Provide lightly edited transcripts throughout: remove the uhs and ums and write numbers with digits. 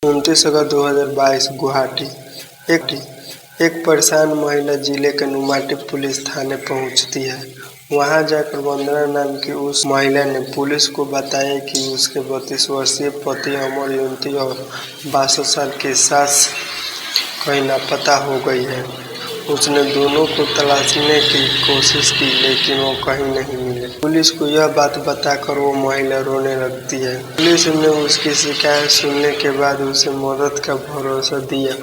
29 अगस्त 2022 गुवाहाटी। एक परेशान महिला जिले के नुमाटी पुलिस थाने पहुंचती है। वहां जाकर वंदना नाम की उस महिला ने पुलिस को बताया कि उसके 32 वर्षीय पति अमर युवती और 62 साल की सास कहीं लापता हो गई है। उसने दोनों को तलाशने की कोशिश की लेकिन वो कहीं नहीं मिले। पुलिस को यह बात बताकर वो महिला रोने लगती है। पुलिस ने उसकी शिकायत सुनने के बाद उसे मदद का भरोसा दिया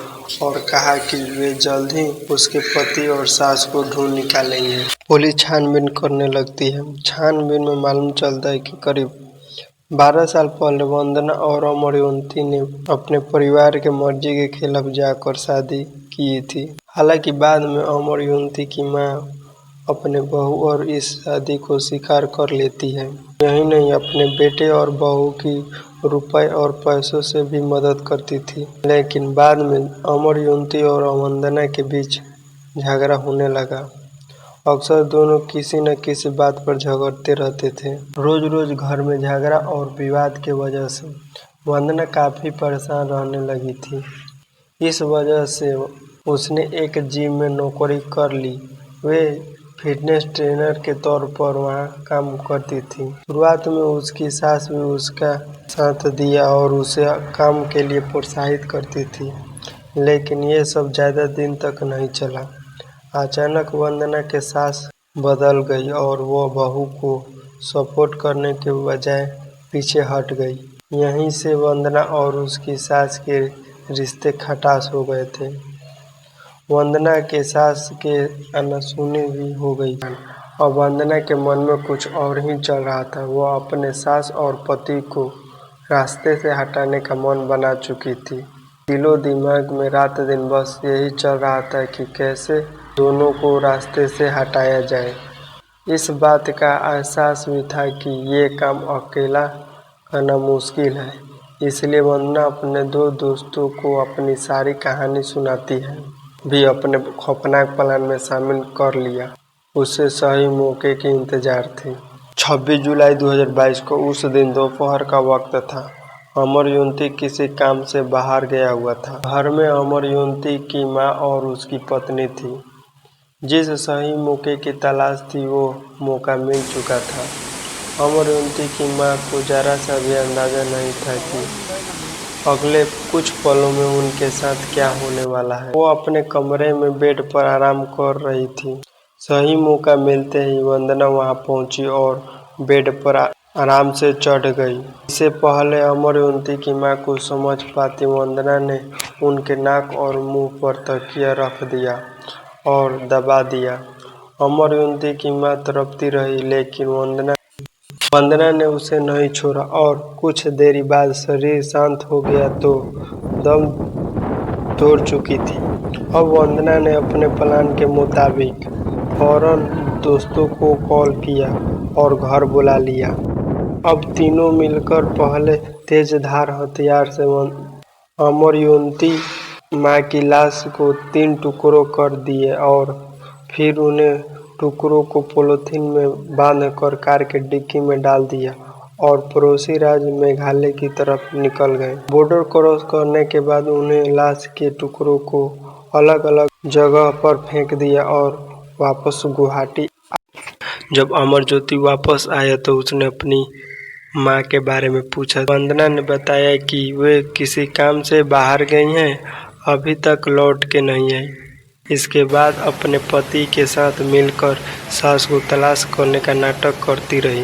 और कहा कि वे जल्द ही उसके पति और सास को ढूंढ निकालेंगे। पुलिस छानबीन करने लगती है। छानबीन में मालूम चलता है कि करीब 12 साल पहले वंदना और अमर युवती ने अपने परिवार के मर्जी के खिलाफ जाकर शादी की थी। हालांकि बाद में अमर युवती की मां अपने बहू और इस शादी को स्वीकार कर लेती है। यही नहीं, अपने बेटे और बहू की रुपए और पैसों से भी मदद करती थी। लेकिन बाद में अमर युवती और वंदना के बीच झगड़ा होने लगा। अक्सर दोनों किसी न किसी बात पर झगड़ते रहते थे। रोज रोज घर में झगड़ा और विवाद के वजह से वंदना काफी परेशान रहने लगी थी। इस वजह से उसने एक जिम में नौकरी कर ली। वे फिटनेस ट्रेनर के तौर पर वहां काम करती थी। शुरुआत में उसकी सास भी उसका साथ दिया और उसे काम के लिए प्रोत्साहित करती थी, लेकिन ये सब ज्यादा दिन तक नहीं चला। अचानक वंदना के सास बदल गई और वो बहू को सपोर्ट करने के बजाय पीछे हट गई। यहीं से वंदना और उसकी सास के रिश्ते खटास हो गए थे। वंदना के सास के अनसुनी भी हो गई और वंदना के मन में कुछ और ही चल रहा था। वो अपने सास और पति को रास्ते से हटाने का मन बना चुकी थी। दिलो दिमाग में रात दिन बस यही चल रहा था कि कैसे दोनों को रास्ते से हटाया जाए। इस बात का एहसास भी था कि ये काम अकेला करना मुश्किल है, इसलिए वंदना अपने दो दोस्तों को अपनी सारी कहानी सुनाती है भी अपने खौफनाक प्लान में शामिल कर लिया। उसे सही मौके की इंतजार थी। 26 जुलाई 2022 को उस दिन दोपहर का वक्त था। अमर युवती किसी काम से बाहर गया हुआ था। घर में अमर युवती की मां और उसकी पत्नी थी। जिस सही मौके की तलाश थी वो मौका मिल चुका था। अमर युवती की मां को जरा सा भी अंदाजा नहीं था कि अगले कुछ पलों में उनके साथ क्या होने वाला है। वो अपने कमरे में बेड पर आराम कर रही थी। सही मौका मिलते ही वंदना वहां पहुंची और बेड पर आराम से चढ़ गई। इससे पहले अमर युवती की मां को समझ पाती वंदना ने उनके नाक और मुंह पर तकिया रख दिया और दबा दिया। अमर युवती की मां तड़पती रही लेकिन वंदना ने उसे नहीं छोड़ा और कुछ देरी बाद शरीर शांत हो गया तो दम तोड़ चुकी थी। अब वंदना ने अपने प्लान के मुताबिक फौरन दोस्तों को कॉल किया और घर बुला लिया। अब तीनों मिलकर पहले तेज धार हथियार से अमर युवती मां की लाश को 3 टुकड़ों कर दिए और फिर उन्हें टुकड़ों को पॉलीथीन में बांधकर कार के डिक्की में डाल दिया और पड़ोसी राज्य मेघालय की तरफ निकल गए। बॉर्डर क्रॉस करने के बाद उन्हें लाश के टुकड़ों को अलग अलग जगह पर फेंक दिया और वापस गुवाहाटी। जब अमर ज्योति वापस आया तो उसने अपनी मां के बारे में पूछा। वंदना ने बताया कि वे किसी काम से बाहर गई हैं, अभी तक लौट के नहीं आई। इसके बाद अपने पति के साथ मिलकर सास को तलाश करने का नाटक करती रही।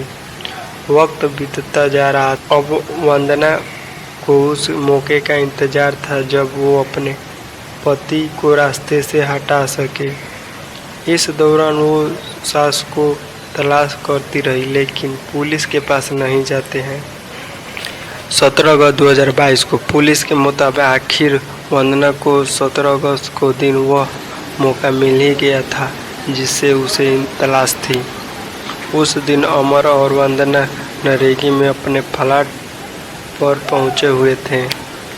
वक्त बीतता जा रहा था। अब वंदना को उस मौके का इंतजार था जब वो अपने पति को रास्ते से हटा सके। इस दौरान वो सास को तलाश करती रही लेकिन पुलिस के पास नहीं जाते हैं। 17 अगस्त 2022 को पुलिस के मुताबिक आखिर वंदना को 17 अगस्त को दिन वह मौका मिल ही गया था जिससे उसे तलाश थी। उस दिन अमर और वंदना नरेगी में अपने फ्लैट पर पहुंचे हुए थे।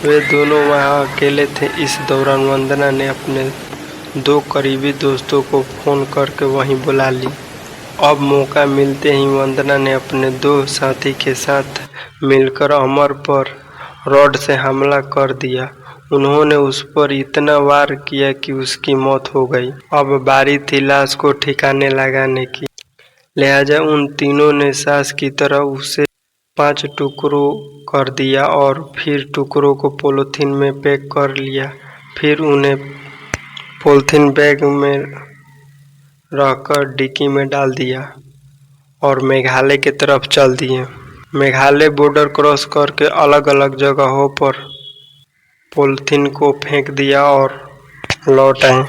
वे दोनों वहां अकेले थे। इस दौरान वंदना ने अपने 2 करीबी दोस्तों को फोन करके वहीं बुला ली। अब मौका मिलते ही वंदना ने अपने 2 साथी के साथ मिलकर अमर पर रॉड से हमला कर दिया। उन्होंने उस पर इतना वार किया कि उसकी मौत हो गई। अब बारी थी लाश को ठिकाने लगाने की। लिहाजा उन तीनों ने सास की तरह उसे 5 टुकड़ों कर दिया और फिर टुकड़ों को पॉलीथीन में पैक कर लिया। फिर उन्हें पॉलीथीन बैग में रखकर डिक्की में डाल दिया और मेघालय की तरफ चल दिए। मेघालय बॉर्डर क्रॉस करके अलग अलग जगहों पर पॉलीथीन को फेंक दिया और लौट आए।